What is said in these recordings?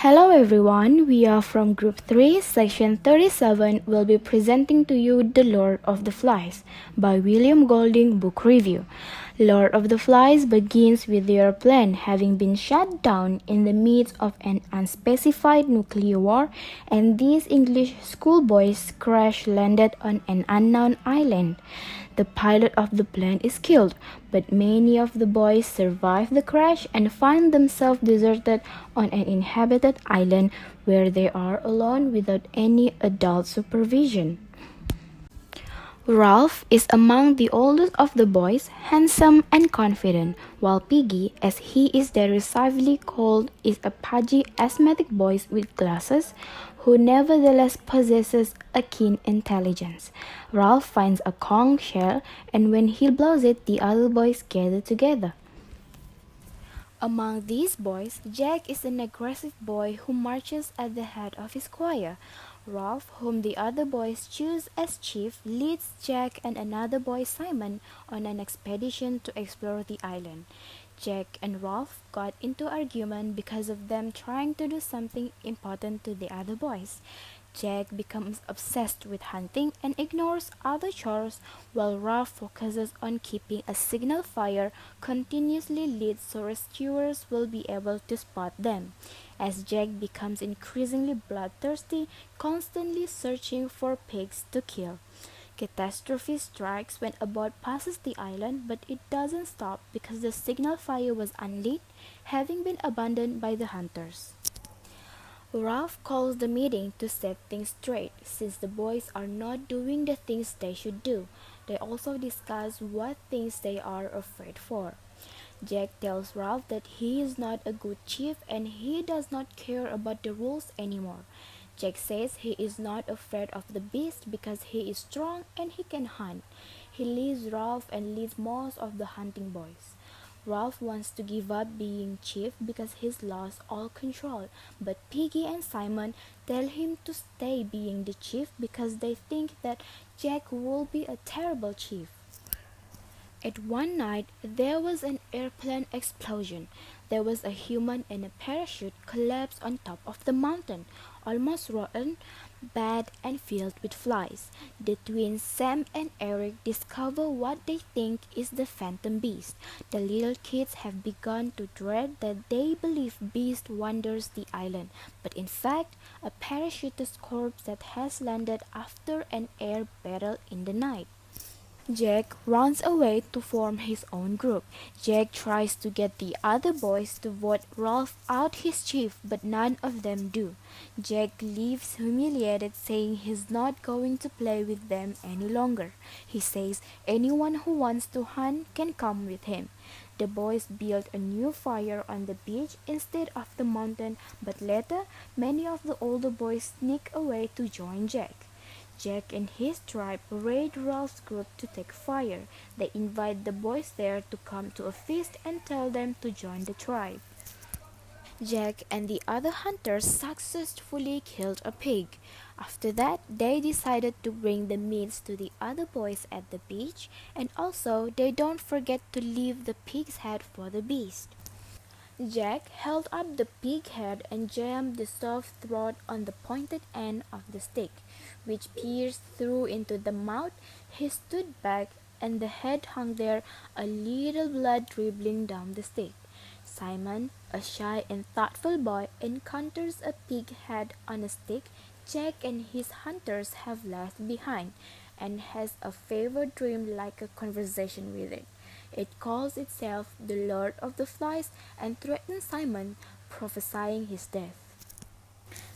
Hello everyone, we are from Group 3, Section 37. We'll be presenting to you The Lord of the Flies by William Golding Book Review. Lord of the Flies begins with their plane having been shut down in the midst of an unspecified nuclear war, and these English schoolboys crash landed on an unknown island. The pilot of the plane is killed, but many of the boys survive the crash and find themselves deserted on an inhabited island where they are alone without any adult supervision. Ralph is among the oldest of the boys, handsome and confident, while Piggy, as he is derisively called, is a pudgy asthmatic boy with glasses who nevertheless possesses a keen intelligence. Ralph finds a conch shell, and when he blows it, the other boys gather together. Among these boys, Jack is an aggressive boy who marches at the head of his choir. Ralph, whom the other boys choose as chief, leads Jack and another boy, Simon, on an expedition to explore the island. Jack and Ralph got into argument because of them trying to do something important to the other boys. Jack becomes obsessed with hunting and ignores other chores, while Ralph focuses on keeping a signal fire continuously lit so rescuers will be able to spot them. As Jack becomes increasingly bloodthirsty, constantly searching for pigs to kill. Catastrophe strikes when a boat passes the island, but it doesn't stop because the signal fire was unlit, having been abandoned by the hunters. Ralph calls the meeting to set things straight, since the boys are not doing the things they should do. They also discuss what things they are afraid for. Jack tells Ralph that he is not a good chief and he does not care about the rules anymore. Jack says he is not afraid of the beast because he is strong and he can hunt. He leaves Ralph and leaves most of the hunting boys. Ralph wants to give up being chief because he's lost all control, but Piggy and Simon tell him to stay being the chief because they think that Jack will be a terrible chief. At one night, there was an airplane explosion. There was a human in a parachute collapsed on top of the mountain, almost rotten, bad, and filled with flies. The twins Sam and Eric discover what they think is the phantom beast. The little kids have begun to dread that they believe beast wanders the island, but in fact, a parachutist corpse that has landed after an air battle in the night. Jack runs away to form his own group. Jack tries to get the other boys to vote Ralph out his chief, but none of them do. Jack leaves humiliated, saying he's not going to play with them any longer. He says anyone who wants to hunt can come with him. The boys build a new fire on the beach instead of the mountain, but later many of the older boys sneak away to join Jack. Jack and his tribe raid Ralph's group to take fire. They invite the boys there to come to a feast and tell them to join the tribe. Jack and the other hunters successfully killed a pig. After that, they decided to bring the meats to the other boys at the beach, and also they don't forget to leave the pig's head for the beast. Jack held up the pig head and jammed the soft throat on the pointed end of the stick, which pierced through into the mouth. He stood back, and the head hung there, a little blood dribbling down the stick. Simon, a shy and thoughtful boy, encounters a pig head on a stick Jack and his hunters have left behind, and has a fever dream like a conversation with it. It calls itself the Lord of the Flies and threatens Simon, prophesying his death.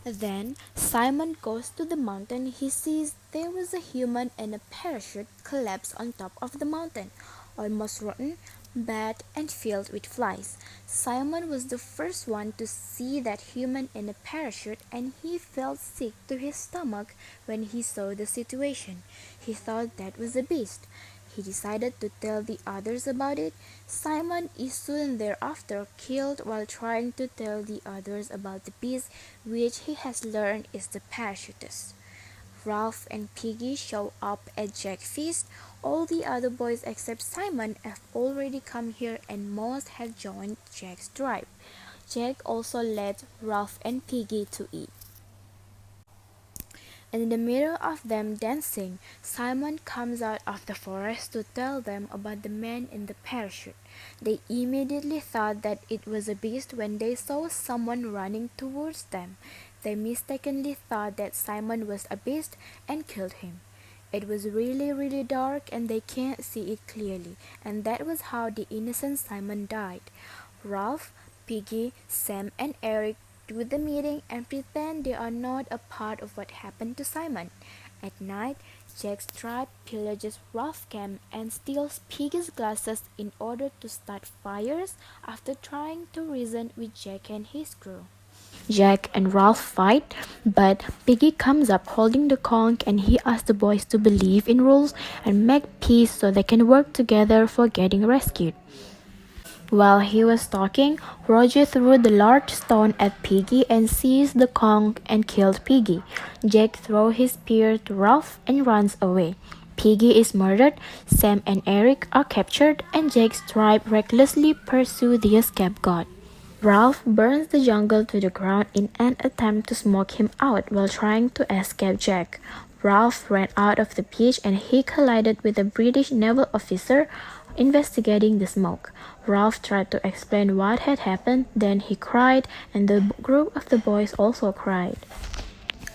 Then Simon goes to the mountain. He sees there was a human in a parachute collapsed on top of the mountain, almost rotten, bad, and filled with flies. Simon was the first one to see that human in a parachute, and he felt sick to his stomach when he saw the situation. He thought that was a beast. He decided to tell the others about it. Simon is soon thereafter killed while trying to tell the others about the beast, which he has learned is the parachutist. Ralph and Piggy show up at Jack's feast. All the other boys except Simon have already come here, and most have joined Jack's tribe. Jack also led Ralph and Piggy to eat. In the middle of them dancing, Simon comes out of the forest to tell them about the man in the parachute. They immediately thought that it was a beast when they saw someone running towards them. They mistakenly thought that Simon was a beast and killed him. It was really dark and they can't see it clearly, and that was how the innocent Simon died. Ralph, Piggy, Sam, and Eric do the meeting and pretend they are not a part of what happened to Simon. At night, Jack's tribe pillages Ralph's camp and steals Piggy's glasses in order to start fires after trying to reason with Jack and his crew. Jack and Ralph fight, but Piggy comes up holding the conch and he asks the boys to believe in rules and make peace so they can work together for getting rescued. While he was talking, Roger threw the large stone at Piggy and seized the conch and killed Piggy. Jack throws his spear to Ralph and runs away. Piggy is murdered, Sam and Eric are captured, and Jack's tribe recklessly pursue the scapegoat. Ralph burns the jungle to the ground in an attempt to smoke him out while trying to escape Jack. Ralph ran out of the beach and he collided with a British naval officer investigating the smoke. Ralph tried to explain what had happened, then he cried, and the group of the boys also cried.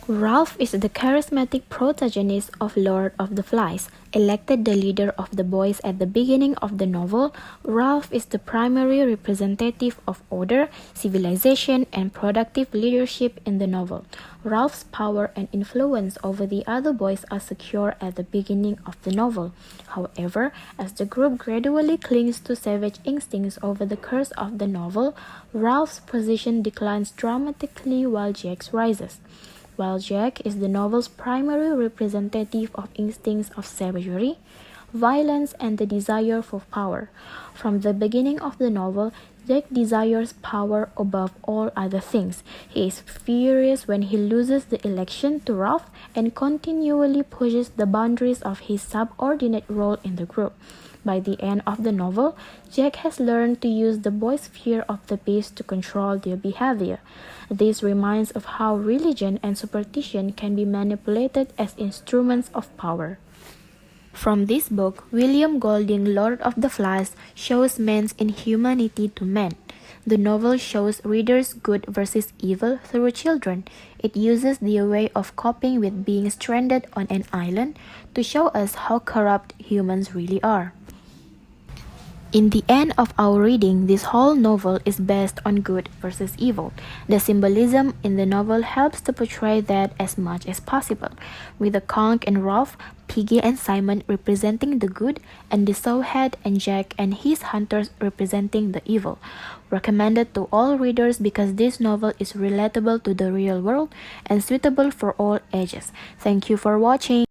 Ralph is the charismatic protagonist of Lord of the Flies. Elected the leader of the boys at the beginning of the novel, Ralph is the primary representative of order, civilization, and productive leadership in the novel. Ralph's power and influence over the other boys are secure at the beginning of the novel. However, as the group gradually clings to savage instincts over the course of the novel, Ralph's position declines dramatically while Jack's rises. While Jack is the novel's primary representative of instincts of savagery, violence, and the desire for power. From the beginning of the novel, Jack desires power above all other things. He is furious when he loses the election to Ralph and continually pushes the boundaries of his subordinate role in the group. By the end of the novel, Jack has learned to use the boys' fear of the beast to control their behavior. This reminds of how religion and superstition can be manipulated as instruments of power. From this book, William Golding, Lord of the Flies, shows men's inhumanity to men. The novel shows readers good versus evil through children. It uses their way of coping with being stranded on an island to show us how corrupt humans really are. In the end of our reading, this whole novel is based on good versus evil. The symbolism in the novel helps to portray that as much as possible, with the conch and Ralph, Piggy and Simon representing the good, and the Sowhead and Jack and his hunters representing the evil. Recommended to all readers because this novel is relatable to the real world and suitable for all ages. Thank you for watching.